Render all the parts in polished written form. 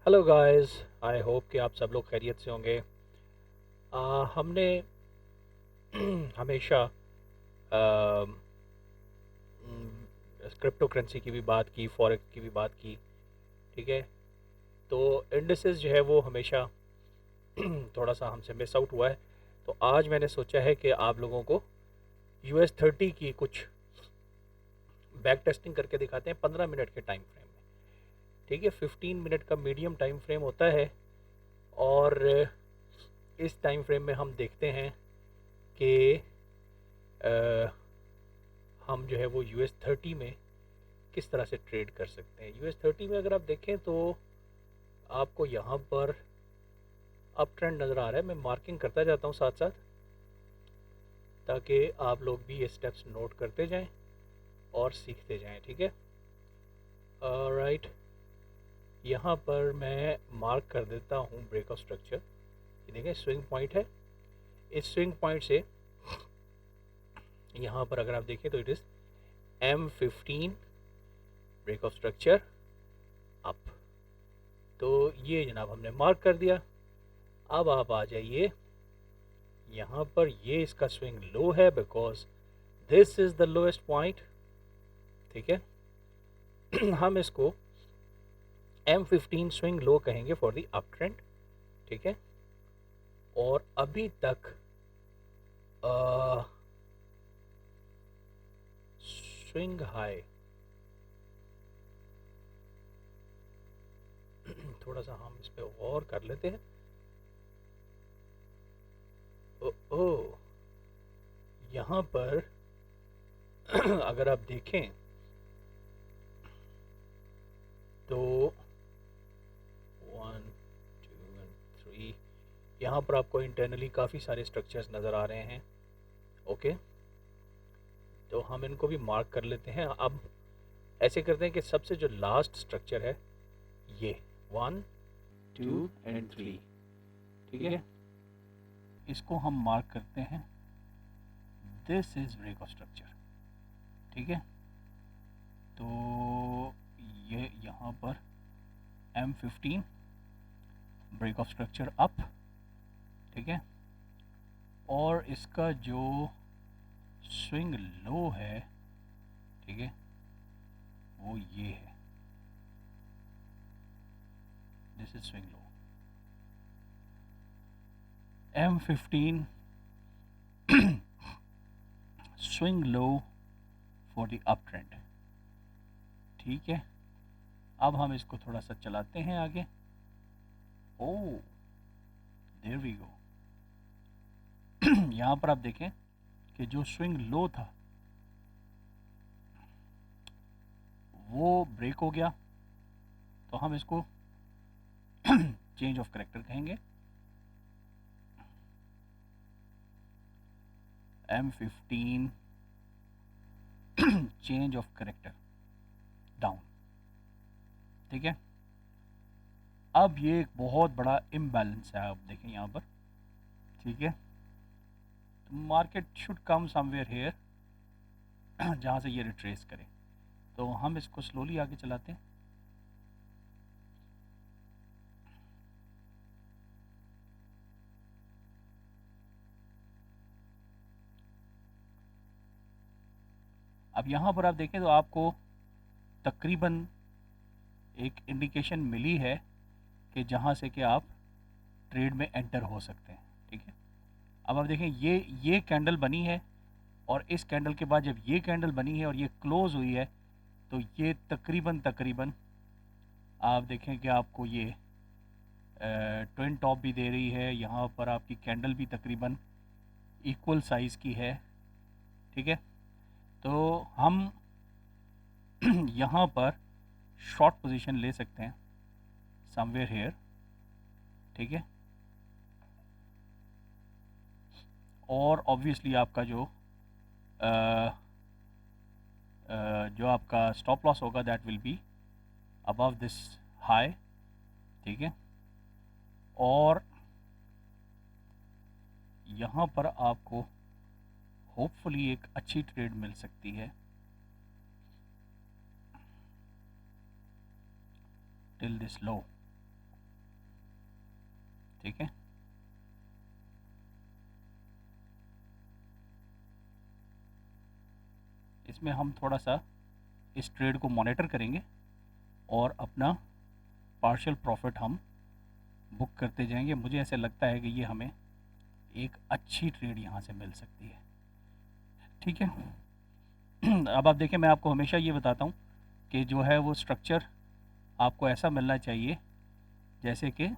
Hello guys. I hope कि आप सब लोग खैरियत से होंगे। हमने हमेशा क्रिप्टो करेंसी की भी बात की, फॉरेक्स की भी बात की। ठीक है। तो इंडिसेस जो है वो हमेशा थोड़ा सा हमसे मिस आउट हुआ है। तो आज मैंने सोचा है कि आप लोगों को US 30 की कुछ बैक टेस्टिंग करके दिखाते हैं 15 मिनट के टाइम फ्रेम में। ठीक है, 15 मिनट का मीडियम टाइम फ्रेम होता है। और इस टाइम फ्रेम में हम देखते हैं कि हम जो है वो US 30 में किस तरह से ट्रेड कर सकते हैं। US 30 में अगर आप देखें तो आपको यहाँ पर अप ट्रेंड नज़र आ रहा है। मैं मार्किंग करता जाता हूँ साथ साथ, ताकि आप लोग भी ये स्टेप्स नोट करते जाएं और सीखते जाएं। ठीक है, राइट। यहाँ पर मैं मार्क कर देता हूँ ब्रेकआउट स्ट्रक्चर। ये देखें, स्विंग पॉइंट है। इस स्विंग पॉइंट से यहाँ पर अगर आप देखें तो it is M15 breakout structure up. तो ये जनाब हमने मार्क कर दिया। अब आप आ जाइए यहाँ पर। ये इसका स्विंग लो है because this is the lowest point. ठीक है। हम इसको M15 स्विंग लो कहेंगे फॉर द अप ट्रेंड। ठीक है। और अभी तक स्विंग हाई थोड़ा सा हम इस पर गौर कर लेते हैं। ओ, ओ यहाँ पर अगर आप देखें तो 1 2 3 यहाँ पर आपको इंटरनली काफ़ी सारे स्ट्रक्चर्स नज़र आ रहे हैं। ओके, तो हम इनको भी मार्क कर लेते हैं। अब ऐसे करते हैं कि सबसे जो लास्ट स्ट्रक्चर है ये 1 2 एंड 3। ठीक है, इसको हम मार्क करते हैं। This is break of structure. ठीक है, तो ये यहाँ पर M15 break of structure up. ठीक है, और इसका जो स्विंग लो है, ठीक है, वो ये है। This is swing low M15 swing low for the up trend. ठीक है, अब हम इसको थोड़ा सा चलाते हैं आगे। ओ, देयर वी गो। यहाँ पर आप देखें कि जो स्विंग लो था वो ब्रेक हो गया। तो हम इसको चेंज ऑफ करेक्टर कहेंगे। M15 change of character down. ठीक है, अब ये एक बहुत बड़ा इम्बैलेंस है, आप देखें यहाँ पर। ठीक है, तो market should come somewhere here जहाँ से ये रिट्रेस करे। तो हम इसको स्लोली आगे चलाते हैं। अब यहाँ पर आप देखें तो आपको तकरीबन एक इंडिकेशन मिली है कि जहाँ से कि आप ट्रेड में एंटर हो सकते हैं। ठीक है, अब आप देखें ये कैंडल बनी है, और इस कैंडल के बाद जब ये कैंडल बनी है और ये क्लोज हुई है, तो ये तकरीबन तकरीबन आप देखें कि आपको ये ट्विन टॉप भी दे रही है। यहाँ पर आपकी कैंडल भी तकरीबन इक्वल साइज़ की है। ठीक है, तो हम यहाँ पर शॉर्ट पोजीशन ले सकते हैं समवेयर हेयर। ठीक है, और ऑब्वियसली आपका जो आपका स्टॉप लॉस होगा that will be above this high. ठीक है, और यहाँ पर आपको होपफुली एक अच्छी ट्रेड मिल सकती है टिल दिस लो। ठीक है। इसमें हम थोड़ा सा इस ट्रेड को मॉनिटर करेंगे और अपना पार्शियल प्रॉफिट हम बुक करते जाएंगे। मुझे ऐसे लगता है कि ये हमें एक अच्छी ट्रेड यहाँ से मिल सकती है। ठीक है। अब आप देखें, मैं आपको हमेशा ये बताता हूँ कि जो है वो स्ट्रक्चर आपको ऐसा मिलना चाहिए जैसे कि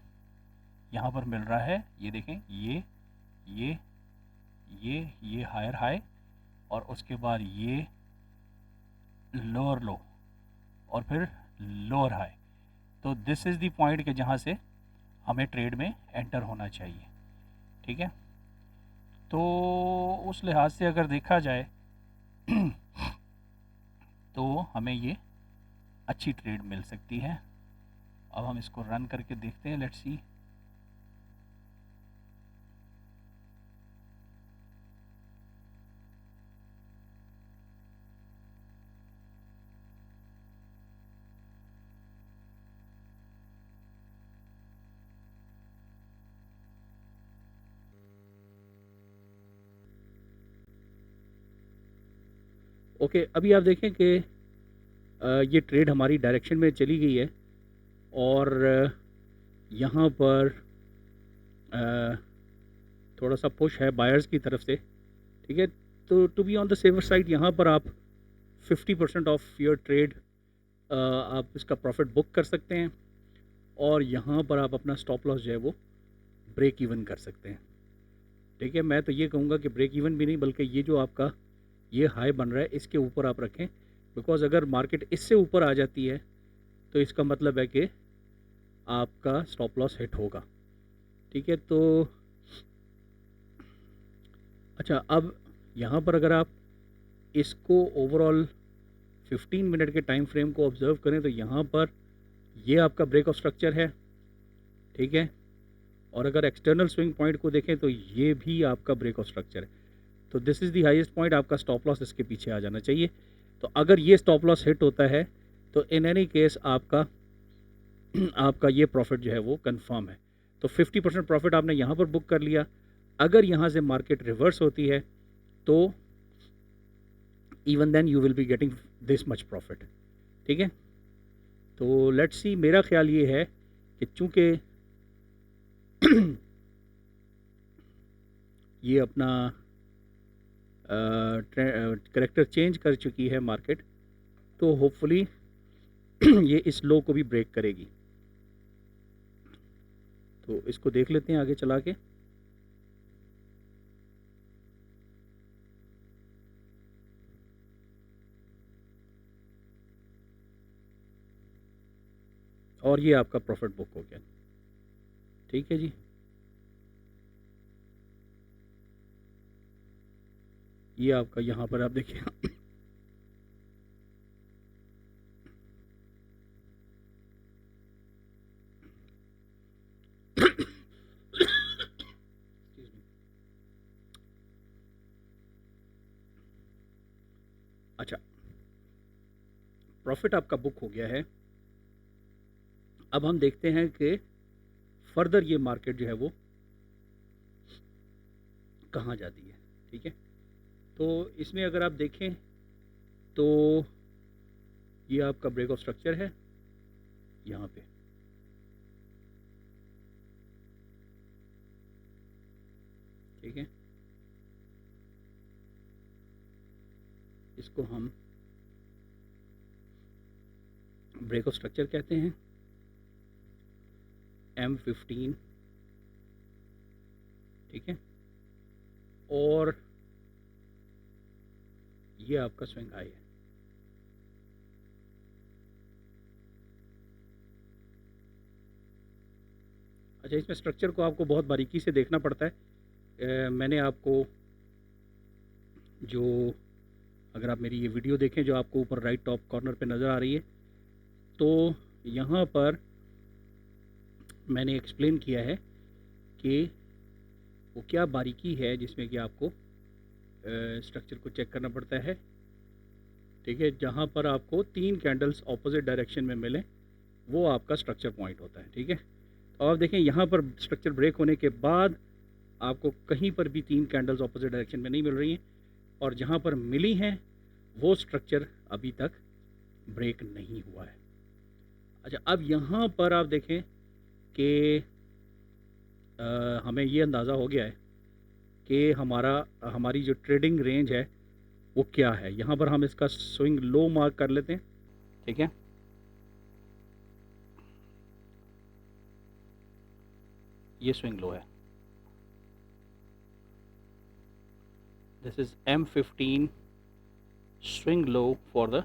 यहाँ पर मिल रहा है। ये देखें, ये ये हायर हाई और उसके बाद ये लोअर लो और फिर लोअर हाई। तो दिस इज़ द पॉइंट के जहाँ से हमें ट्रेड में एंटर होना चाहिए। ठीक है। तो उस लिहाज से अगर देखा जाए तो हमें ये अच्छी ट्रेड मिल सकती है। अब हम इसको रन करके देखते हैं। Let's see. ओके, अभी आप देखें कि ये ट्रेड हमारी डायरेक्शन में चली गई है और यहाँ पर थोड़ा सा पुश है बायर्स की तरफ से। ठीक है। तो to be on the safer side यहाँ पर आप 50% ऑफ योर ट्रेड आप इसका प्रॉफिट बुक कर सकते हैं और यहाँ पर आप अपना स्टॉप लॉस जो है वो ब्रेक इवन कर सकते हैं। ठीक है। मैं तो ये कहूँगा कि ब्रेक इवन भी नहीं, बल्कि ये जो आपका ये हाई बन रहा है इसके ऊपर आप रखें, बिकॉज़ अगर मार्केट इससे ऊपर आ जाती है तो इसका मतलब है कि आपका स्टॉप लॉस हिट होगा। ठीक है। तो अच्छा, अब यहाँ पर अगर आप इसको ओवरऑल 15 मिनट के टाइम फ्रेम को ऑब्ज़र्व करें तो यहाँ पर ये आपका ब्रेक ऑफ स्ट्रक्चर है। ठीक है। और अगर एक्सटर्नल स्विंग पॉइंट को देखें तो ये भी आपका ब्रेक ऑफ स्ट्रक्चर है। तो this is the highest point, आपका स्टॉप लॉस इसके पीछे आ जाना चाहिए। तो अगर ये स्टॉप लॉस हिट होता है तो इन एनी केस आपका आपका ये प्रॉफिट जो है वो कंफर्म है। तो 50% प्रॉफिट आपने यहाँ पर बुक कर लिया। अगर यहाँ से मार्केट रिवर्स होती है तो even then you will be getting this much profit. ठीक है। तो लेट्स सी, मेरा ख्याल ये है कि चूँकि ये अपना करेक्टर चेंज कर चुकी है मार्केट, तो होपफुली ये इस लो को भी ब्रेक करेगी। तो इसको देख लेते हैं आगे चला के। और ये आपका प्रॉफिट बुक हो गया। ठीक है जी। ये आपका यहाँ पर आप देखिए अच्छा, प्रॉफिट आपका बुक हो गया है। अब हम देखते हैं कि फर्दर ये मार्केट जो है वो कहाँ जाती है। ठीक है। तो इसमें अगर आप देखें तो ये आपका ब्रेक ऑफ स्ट्रक्चर है यहाँ पे। ठीक है। इसको हम ब्रेक ऑफ स्ट्रक्चर कहते हैं, M15। ठीक है। और ये आपका स्विंग हाई है। अच्छा, इसमें स्ट्रक्चर को आपको बहुत बारीकी से देखना पड़ता है। मैंने आपको जो, अगर आप मेरी ये वीडियो देखें जो आपको ऊपर राइट टॉप कॉर्नर पे नज़र आ रही है, तो यहाँ पर मैंने एक्सप्लेन किया है कि वो क्या बारीकी है जिसमें कि आपको स्ट्रक्चर को चेक करना पड़ता है। ठीक है। जहाँ पर आपको 3 कैंडल्स ऑपोजिट डायरेक्शन में मिलें वो आपका स्ट्रक्चर पॉइंट होता है। ठीक है। तो आप देखें यहाँ पर स्ट्रक्चर ब्रेक होने के बाद आपको कहीं पर भी 3 कैंडल्स ऑपोजिट डायरेक्शन में नहीं मिल रही हैं, और जहाँ पर मिली हैं वो स्ट्रक्चर अभी तक ब्रेक नहीं हुआ है। अच्छा, अब यहाँ पर आप देखें कि हमें ये अंदाज़ा हो गया है कि हमारी जो ट्रेडिंग रेंज है वो क्या है। यहाँ पर हम इसका स्विंग लो मार्क कर लेते हैं, ठीक है। ये स्विंग लो है, this is M15 swing low for the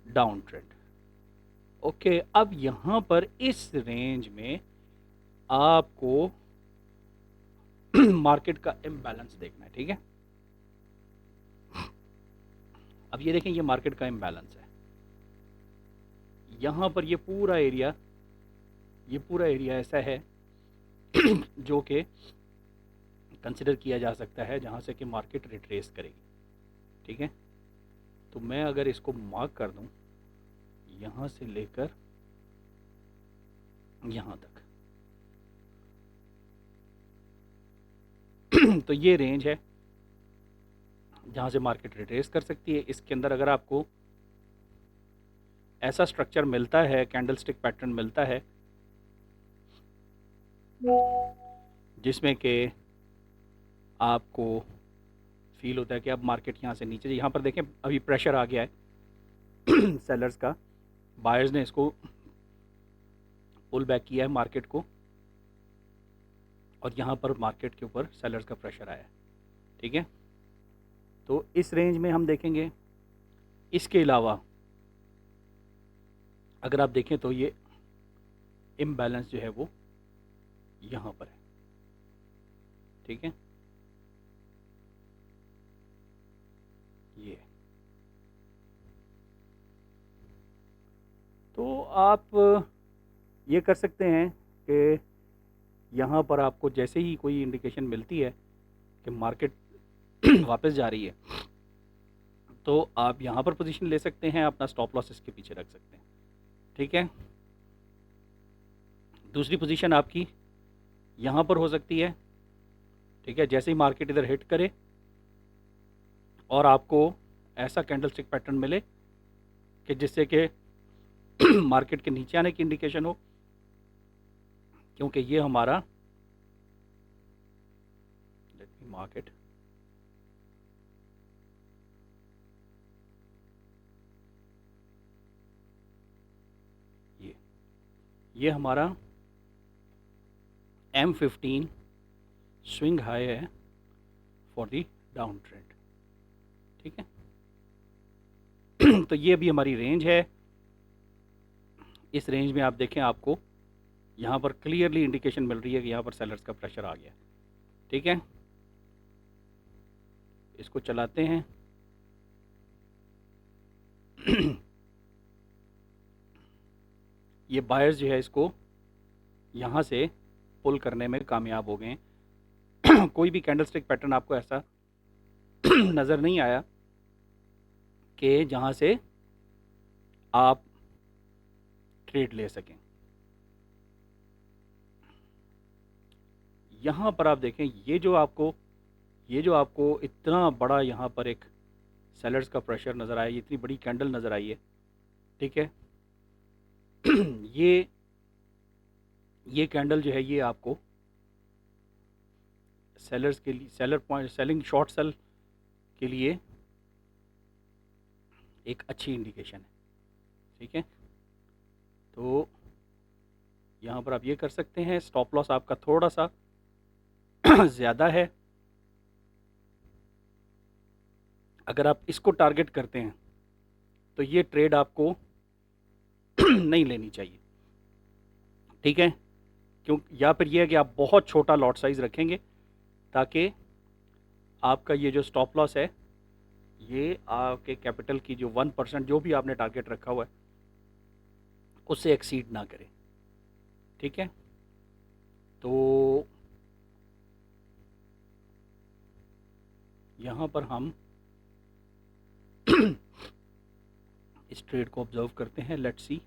down trend. Okay, अब यहाँ पर इस रेंज में आपको मार्केट का इम्बैलेंस देखना है, ठीक है। अब ये देखें, ये मार्केट का इम्बैलेंस है। यहाँ पर ये पूरा एरिया ऐसा है जो कि कंसिडर किया जा सकता है जहाँ से कि मार्केट रिट्रेस करेगी, ठीक है। तो मैं अगर इसको मार्क कर दूँ यहाँ से लेकर यहाँ तक, तो ये रेंज है जहाँ से मार्केट रिट्रेस कर सकती है। इसके अंदर अगर आपको ऐसा स्ट्रक्चर मिलता है, कैंडलस्टिक पैटर्न मिलता है जिसमें कि आपको फील होता है कि अब मार्केट यहाँ से नीचे, यहाँ पर देखें अभी प्रेशर आ गया है सेलर्स का, बायर्स ने इसको पुल बैक किया है मार्केट को, और यहाँ पर मार्केट के ऊपर सेलर्स का प्रेशर आया है, ठीक है। तो इस रेंज में हम देखेंगे। इसके अलावा अगर आप देखें तो ये इम्बैलेंस जो है वो यहाँ पर है, ठीक है। ये तो आप ये कर सकते हैं कि यहाँ पर आपको जैसे ही कोई इंडिकेशन मिलती है कि मार्केट वापस जा रही है, तो आप यहाँ पर पोजीशन ले सकते हैं, अपना स्टॉप लॉस इसके पीछे रख सकते हैं, ठीक है। दूसरी पोजीशन आपकी यहाँ पर हो सकती है, ठीक है। जैसे ही मार्केट इधर हिट करे और आपको ऐसा कैंडलस्टिक पैटर्न मिले कि जिससे कि मार्केट के नीचे आने की इंडिकेशन हो, क्योंकि ये हमारा, लेट मी मार्केट, ये हमारा M15 स्विंग हाई है फॉर दी डाउन ट्रेंड, ठीक है। तो ये अभी हमारी रेंज है। इस रेंज में आप देखें, आपको यहाँ पर क्लियरली इंडिकेशन मिल रही है कि यहाँ पर सेलर्स का प्रेशर आ गया, ठीक है। इसको चलाते हैं। ये बायर्स जो है इसको यहाँ से पुल करने में कामयाब हो गए हैं। कोई भी कैंडलस्टिक पैटर्न आपको ऐसा नज़र नहीं आया कि जहाँ से आप ट्रेड ले सकें। यहाँ पर आप देखें, ये जो आपको इतना बड़ा यहाँ पर एक सेलर्स का प्रेशर नज़र आया, ये इतनी बड़ी कैंडल नज़र आई है, ठीक है। ये कैंडल जो है ये आपको सेलर्स के लिए, seller point, selling short cell के लिए एक अच्छी इंडिकेशन है, ठीक है। तो यहाँ पर आप ये कर सकते हैं। स्टॉप लॉस आपका थोड़ा सा ज़्यादा है, अगर आप इसको टारगेट करते हैं तो ये ट्रेड आपको नहीं लेनी चाहिए, ठीक है। क्यों? या फिर ये है कि आप बहुत छोटा लॉट साइज़ रखेंगे ताकि आपका ये जो स्टॉप लॉस है ये आपके कैपिटल की जो 1% जो भी आपने टारगेट रखा हुआ है उससे एक्सीड ना करे, ठीक है। तो यहाँ पर हम इस ट्रेड को ऑब्जर्व करते हैं। लेट्स सी,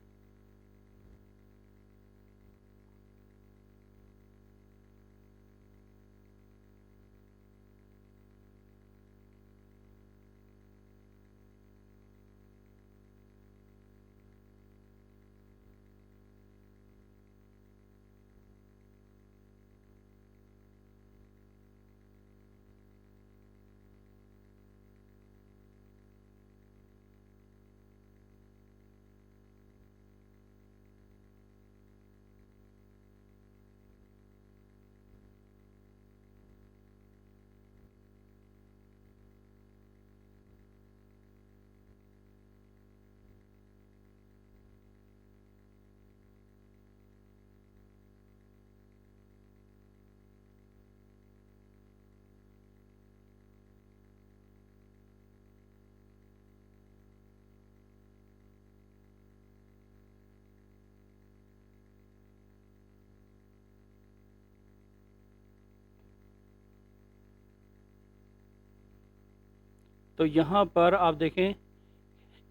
तो यहाँ पर आप देखें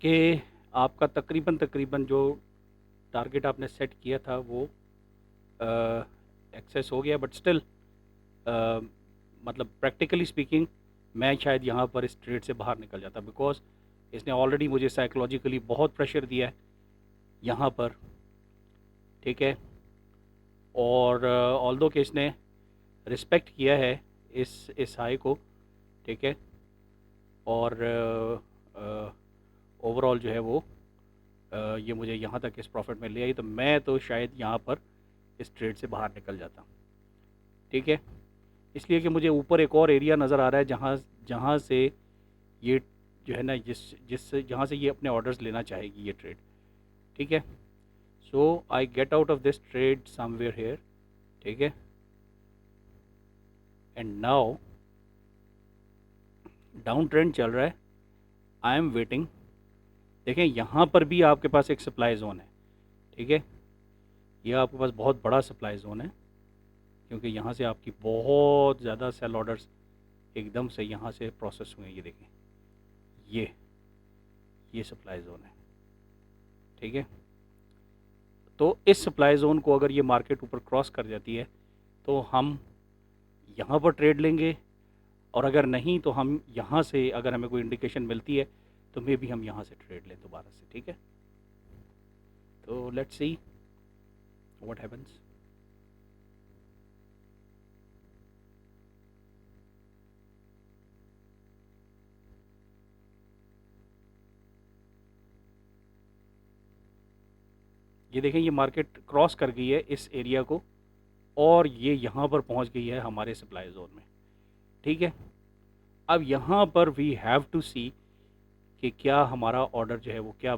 कि आपका तकरीबन जो टारगेट आपने सेट किया था वो एक्सेस हो गया, बट स्टिल मतलब प्रैक्टिकली स्पीकिंग मैं शायद यहाँ पर इस ट्रेड से बाहर निकल जाता, बिकॉज इसने ऑलरेडी मुझे साइकोलॉजिकली बहुत प्रेशर दिया है यहाँ पर, ठीक है। और ऑल्दो कि इसने रिस्पेक्ट किया है इस हाई को, ठीक है, और ओवरऑल जो है वो ये मुझे यहाँ तक इस प्रॉफिट में ले आई, तो मैं तो शायद यहाँ पर इस ट्रेड से बाहर निकल जाता, ठीक है। इसलिए कि मुझे ऊपर एक और एरिया नज़र आ रहा है जहाँ जहाँ से ये जो है ना जिस जिस जहाँ से ये अपने ऑर्डर्स लेना चाहेगी ये ट्रेड, ठीक है। So I get out of this trade somewhere here, ठीक है। एंड नाउ डाउन ट्रेंड चल रहा है, आई एम वेटिंग। देखें यहाँ पर भी आपके पास एक सप्लाई ज़ोन है, ठीक है। ये आपके पास बहुत बड़ा सप्लाई ज़ोन है, क्योंकि यहाँ से आपकी बहुत ज़्यादा सेल ऑर्डर्स एकदम से यहाँ से प्रोसेस हुए हैं। ये देखें, ये सप्लाई ज़ोन है, ठीक है। तो इस सप्लाई ज़ोन को अगर ये मार्केट ऊपर क्रॉस कर जाती है तो हम यहाँ पर ट्रेड लेंगे, और अगर नहीं तो हम यहाँ से अगर हमें कोई इंडिकेशन मिलती है तो मे भी हम यहाँ से ट्रेड लें दोबारा से, ठीक है। तो लेट्स सी व्हाट हैपेंस। ये देखें, ये मार्केट क्रॉस कर गई है इस एरिया को, और ये यहाँ पर पहुँच गई है हमारे सप्लाई ज़ोन में, ठीक है। अब यहाँ पर वी हैव टू सी कि क्या हमारा ऑर्डर जो है वो क्या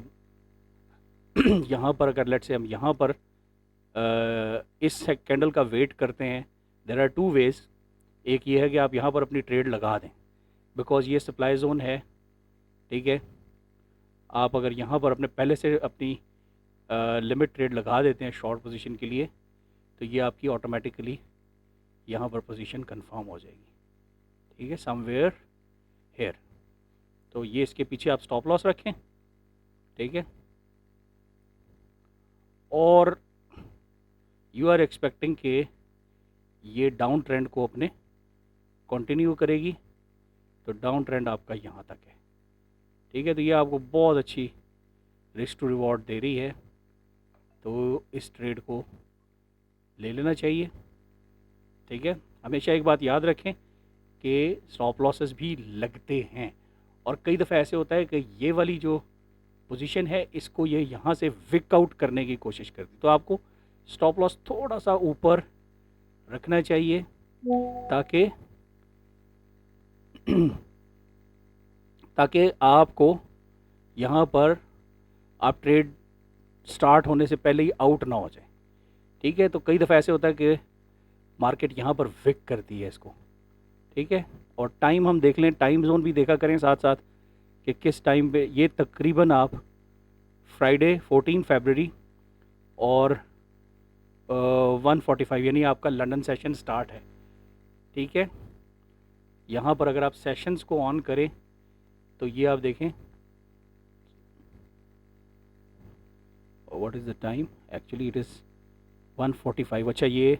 यहाँ पर अगर लेट्स से हम यहाँ पर इस कैंडल का वेट करते हैं, देर आर टू वेज। एक ये है कि आप यहाँ पर अपनी ट्रेड लगा दें, बिकॉज ये सप्लाई ज़ोन है, ठीक है। आप अगर यहाँ पर अपने पहले से अपनी लिमिट ट्रेड लगा देते हैं शॉर्ट पोजीशन के लिए, तो ये आपकी ऑटोमेटिकली यहाँ पर पोजीशन कंफर्म हो जाएगी, ठीक है, समवेयर हेयर। तो ये इसके पीछे आप स्टॉप लॉस रखें, ठीक है, और यू आर एक्सपेक्टिंग कि ये डाउन ट्रेंड को अपने कंटिन्यू करेगी। तो डाउन ट्रेंड आपका यहाँ तक है, ठीक है। तो ये आपको बहुत अच्छी रिस्क टू रिवॉर्ड दे रही है, तो इस ट्रेड को ले लेना चाहिए, ठीक है। हमेशा एक बात याद रखें कि स्टॉप लॉसेस भी लगते हैं, और कई दफ़ा ऐसे होता है कि ये वाली जो पोजीशन है इसको ये यहाँ से विक आउट करने की कोशिश करती, तो आपको स्टॉप लॉस थोड़ा सा ऊपर रखना चाहिए, ताकि ताकि आपको यहाँ पर आप ट्रेड स्टार्ट होने से पहले ही आउट ना हो जाए, ठीक है। तो कई दफ़ा ऐसे होता है कि मार्केट यहाँ पर विक करती है इसको, ठीक है। और टाइम हम देख लें, टाइम जोन भी देखा करें साथ साथ कि किस टाइम पे ये तकरीबन आप फ्राइडे 14 फरवरी और 1:45 यानी आपका लंदन सेशन स्टार्ट है, ठीक है। यहाँ पर अगर आप सेशंस को ऑन करें तो ये आप देखें, what is the time, actually it is 1:45। अच्छा, ये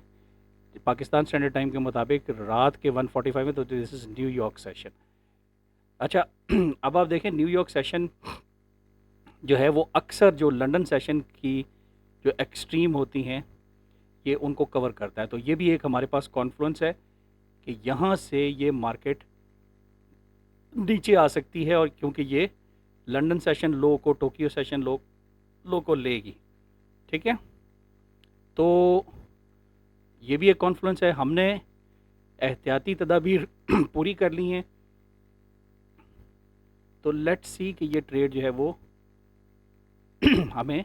पाकिस्तान स्टैंडर्ड टाइम के मुताबिक रात के 1:45 में, तो दिस इज़ न्यूयॉर्क सेशन। अच्छा अब आप देखें, न्यूयॉर्क सेशन जो है वो अक्सर जो लंदन सेशन की जो एक्सट्रीम होती हैं ये उनको कवर करता है। तो ये भी एक हमारे पास कॉन्फ्लुएंस है कि यहाँ से ये मार्केट नीचे आ सकती है, और क्योंकि ये लंदन सेशन लो को, टोक्यो सेशन लो को लेगी, ठीक है। तो ये भी एक कॉन्फ्लुएंस है, हमने एहतियाती तदाबीर पूरी कर ली हैं। तो लेट्स सी कि ये ट्रेड जो है वो हमें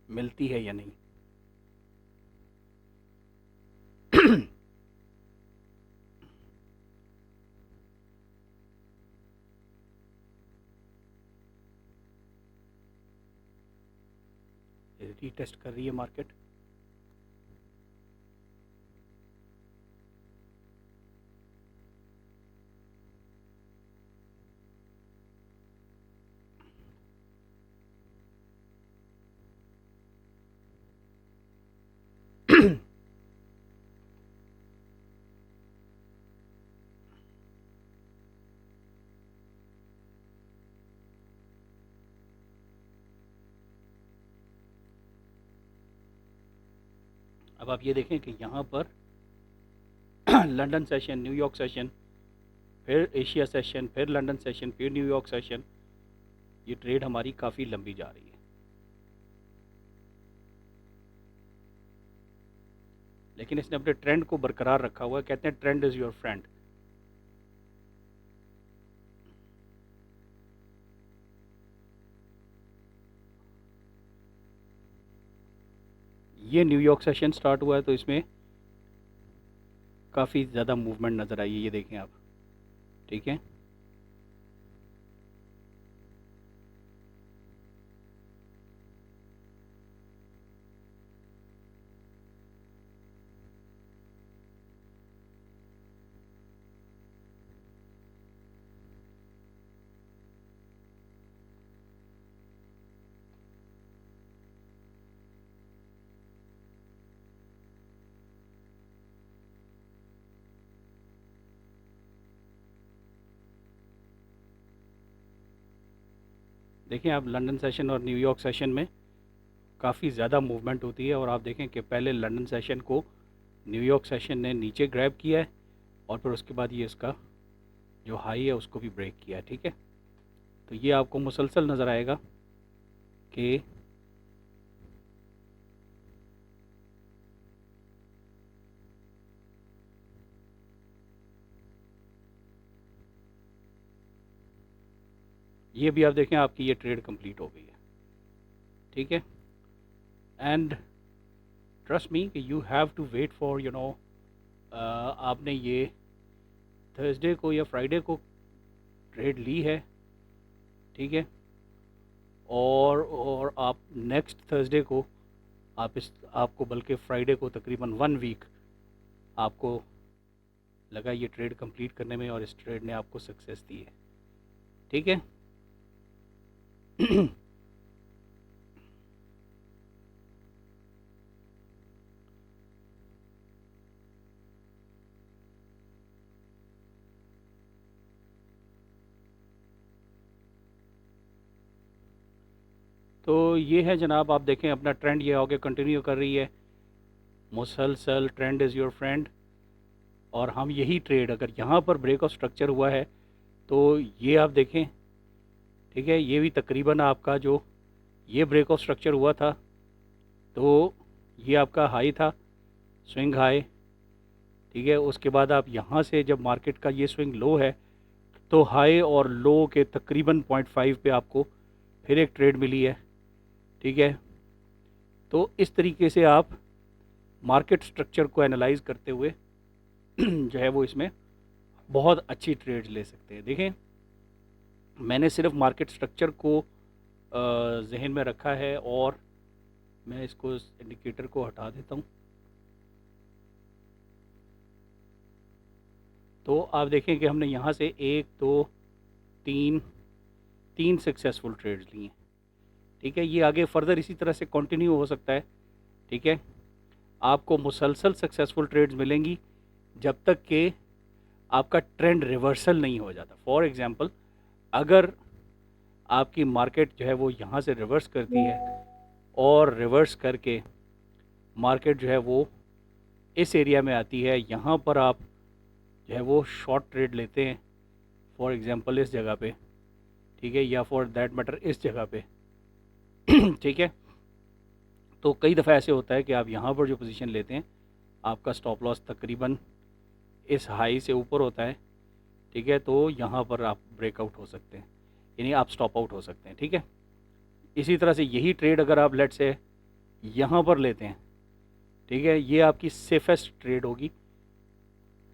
मिलती है या नहीं। रीटेस्ट कर रही है मार्केट, अब आप ये देखें कि यहाँ पर लंदन सेशन, न्यूयॉर्क सेशन, फिर एशिया सेशन, फिर लंदन सेशन, फिर न्यूयॉर्क सेशन, ये ट्रेड हमारी काफ़ी लंबी जा रही है। लेकिन इसने अपने ट्रेंड को बरकरार रखा हुआ है। कहते हैं ट्रेंड इज़ योर फ्रेंड। ये न्यूयॉर्क सेशन स्टार्ट हुआ है तो इसमें काफ़ी ज़्यादा मूवमेंट नज़र आई है, ये देखें आप। ठीक है, देखें आप लंदन सेशन और न्यूयॉर्क सेशन में काफ़ी ज़्यादा मूवमेंट होती है। और आप देखें कि पहले लंदन सेशन को न्यूयॉर्क सेशन ने नीचे ग्रैब किया है और फिर उसके बाद ये इसका जो हाई है उसको भी ब्रेक किया है। ठीक है, तो ये आपको मुसलसल नज़र आएगा कि ये भी आप देखें आपकी ये ट्रेड कंप्लीट हो गई है। ठीक है, एंड ट्रस्ट मी कि you have to wait for आपने ये थर्सडे को या फ्राइडे को ट्रेड ली है। ठीक है, और आप नेक्स्ट थर्सडे को आपको बल्कि फ्राइडे को तकरीबन 1 वीक आपको लगा ये ट्रेड कंप्लीट करने में और इस ट्रेड ने आपको सक्सेस दी है। ठीक है तो ये है जनाब, आप देखें अपना ट्रेंड ये आगे कंटिन्यू कर रही है। मुसलसल ट्रेंड इज़ योर फ्रेंड। और हम यही ट्रेड अगर यहाँ पर ब्रेक ऑफ स्ट्रक्चर हुआ है तो ये आप देखें। ठीक है, ये भी तकरीबन आपका जो ये ब्रेक ऑफ स्ट्रक्चर हुआ था तो ये आपका हाई था, स्विंग हाई। ठीक है, उसके बाद आप यहाँ से जब मार्केट का ये स्विंग लो है तो हाई और लो के तकरीबन 0.5 पे आपको फिर एक ट्रेड मिली है। ठीक है, तो इस तरीके से आप मार्केट स्ट्रक्चर को एनालाइज करते हुए जो है वो इसमें बहुत अच्छी ट्रेड्स ले सकते हैं। देखें, मैंने सिर्फ मार्केट स्ट्रक्चर को जहन में रखा है और मैं इसको इंडिकेटर को हटा देता हूँ। तो आप देखें कि हमने यहाँ से 1 2 3 सक्सेसफुल ट्रेड्स लिए हैं। ठीक है, ये आगे फर्दर इसी तरह से कंटिन्यू हो सकता है। ठीक है, आपको मुसलसल सक्सेसफुल ट्रेड्स मिलेंगी जब तक कि आपका ट्रेंड रिवर्सल नहीं हो जाता। फॉर एग्ज़ाम्पल, अगर आपकी मार्केट जो है वो यहाँ से रिवर्स करती है और रिवर्स करके मार्केट जो है वो इस एरिया में आती है, यहाँ पर आप जो है वो शॉर्ट ट्रेड लेते हैं फॉर एग्ज़ाम्पल इस जगह पे। ठीक है, या फॉर दैट मैटर इस जगह पे। ठीक है, तो कई दफ़ा ऐसे होता है कि आप यहाँ पर जो पोजीशन लेते हैं आपका स्टॉप लॉस तकरीबन इस हाई से ऊपर होता है। ठीक है, तो यहाँ पर आप ब्रेकआउट हो सकते हैं, यानी आप स्टॉप आउट हो सकते हैं। ठीक है, इसी तरह से यही ट्रेड अगर आप लेट से यहाँ पर लेते हैं, ठीक है, ये आपकी सेफेस्ट ट्रेड होगी।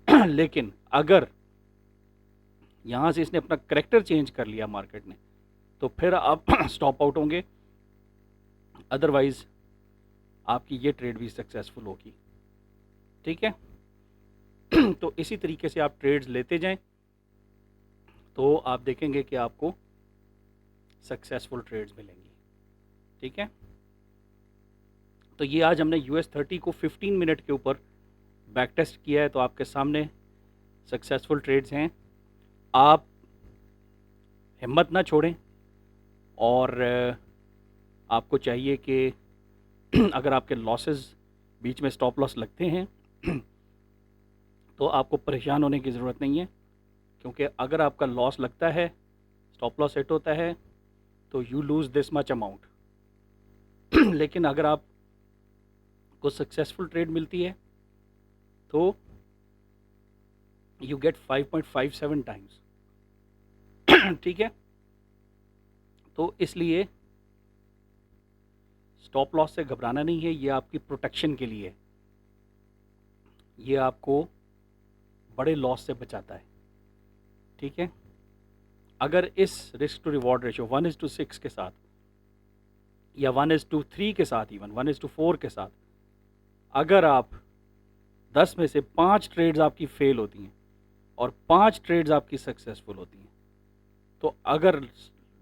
लेकिन अगर यहाँ से इसने अपना करेक्टर चेंज कर लिया मार्केट ने तो फिर आप स्टॉप आउट होंगे, अदरवाइज़ आपकी ये ट्रेड भी सक्सेसफुल होगी। ठीक है, तो इसी तरीके से आप ट्रेड्स लेते जाएं तो आप देखेंगे कि आपको सक्सेसफुल ट्रेड्स मिलेंगी। ठीक है, तो ये आज हमने US30 को 15 मिनट के ऊपर बैक टेस्ट किया है, तो आपके सामने सक्सेसफुल ट्रेड्स हैं। आप हिम्मत ना छोड़ें और आपको चाहिए कि अगर आपके लॉसेस बीच में स्टॉप लॉस लगते हैं तो आपको परेशान होने की ज़रूरत नहीं है, क्योंकि अगर आपका लॉस लगता है, स्टॉप लॉस हिट होता है, तो you lose this much amount लेकिन अगर आप को सक्सेसफुल ट्रेड मिलती है तो यू गेट 5.57 टाइम्स ठीक है। तो इसलिए स्टॉप लॉस से घबराना नहीं है, ये आपकी प्रोटेक्शन के लिए, ये आपको बड़े लॉस से बचाता है, ठीक है। अगर इस रिस्क टू रिवॉर्ड रेशियो 1:6 के साथ या 1:3 के साथ, इवन 1:4 के साथ, अगर आप 10 में से 5 ट्रेड्स आपकी फेल होती हैं और 5 ट्रेड्स आपकी सक्सेसफुल होती हैं, तो अगर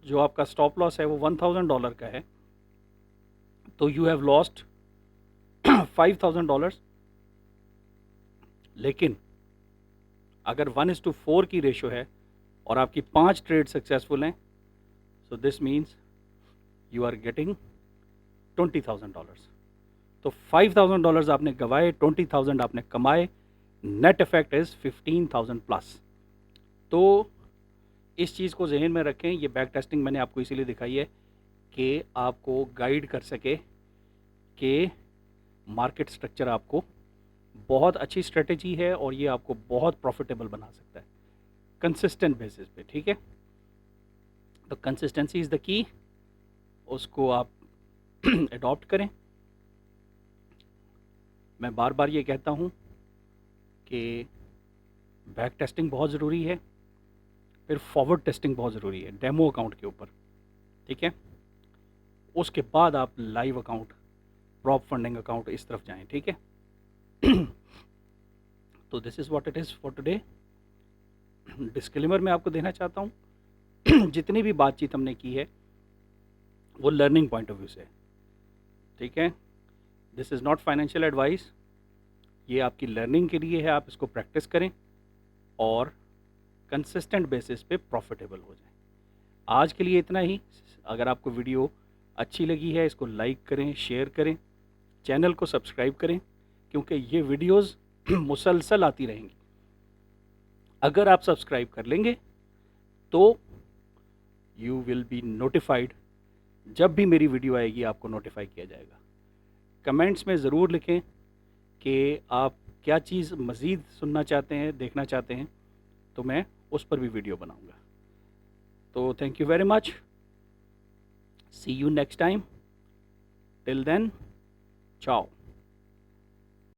जो आपका स्टॉप लॉस है वो $1000 का है, तो यू हैव लॉस्ट $5000। लेकिन अगर 1:4 की रेशो है और आपकी 5 ट्रेड सक्सेसफुल हैं, so this means you are getting $20,000। तो $5000 आपने गंवाए, 20,000 आपने कमाए, नेट इफेक्ट इज 15,000 प्लस। तो इस चीज़ को जहन में रखें। ये बैक टेस्टिंग मैंने आपको इसीलिए दिखाई है कि आपको गाइड कर सके कि मार्केट स्ट्रक्चर आपको बहुत अच्छी स्ट्रेटेजी है और ये आपको बहुत प्रॉफिटेबल बना सकता है कंसिस्टेंट बेसिस पे, ठीक है। तो कंसिस्टेंसी इज़ द की, उसको आप अडॉप्ट करें। मैं बार बार ये कहता हूँ कि बैक टेस्टिंग बहुत ज़रूरी है, फिर फॉरवर्ड टेस्टिंग बहुत ज़रूरी है डेमो अकाउंट के ऊपर, ठीक है। उसके बाद आप live account, prop funding account इस तरफ जाएं, ठीक है। तो this is what it is for today. Disclaimer मैं आपको देना चाहता हूँ जितनी भी बातचीत हमने की है वो लर्निंग पॉइंट ऑफ व्यू से, ठीक है। This is not financial advice, ये आपकी लर्निंग के लिए है। आप इसको प्रैक्टिस करें और कंसिस्टेंट बेसिस पे प्रॉफिटेबल हो जाएं। आज के लिए इतना ही। अगर आपको वीडियो अच्छी लगी है, इसको लाइक करें, शेयर करें, चैनल को सब्सक्राइब करें, क्योंकि ये वीडियोस मुसलसल आती रहेंगी। अगर आप सब्सक्राइब कर लेंगे तो यू विल बी नोटिफाइड, जब भी मेरी वीडियो आएगी आपको नोटिफाई किया जाएगा। कमेंट्स में ज़रूर लिखें कि आप क्या चीज़ मज़ीद सुनना चाहते हैं, देखना चाहते हैं, तो मैं उस पर भी वीडियो बनाऊंगा। तो thank you very much, see you next time, till then, चाओ।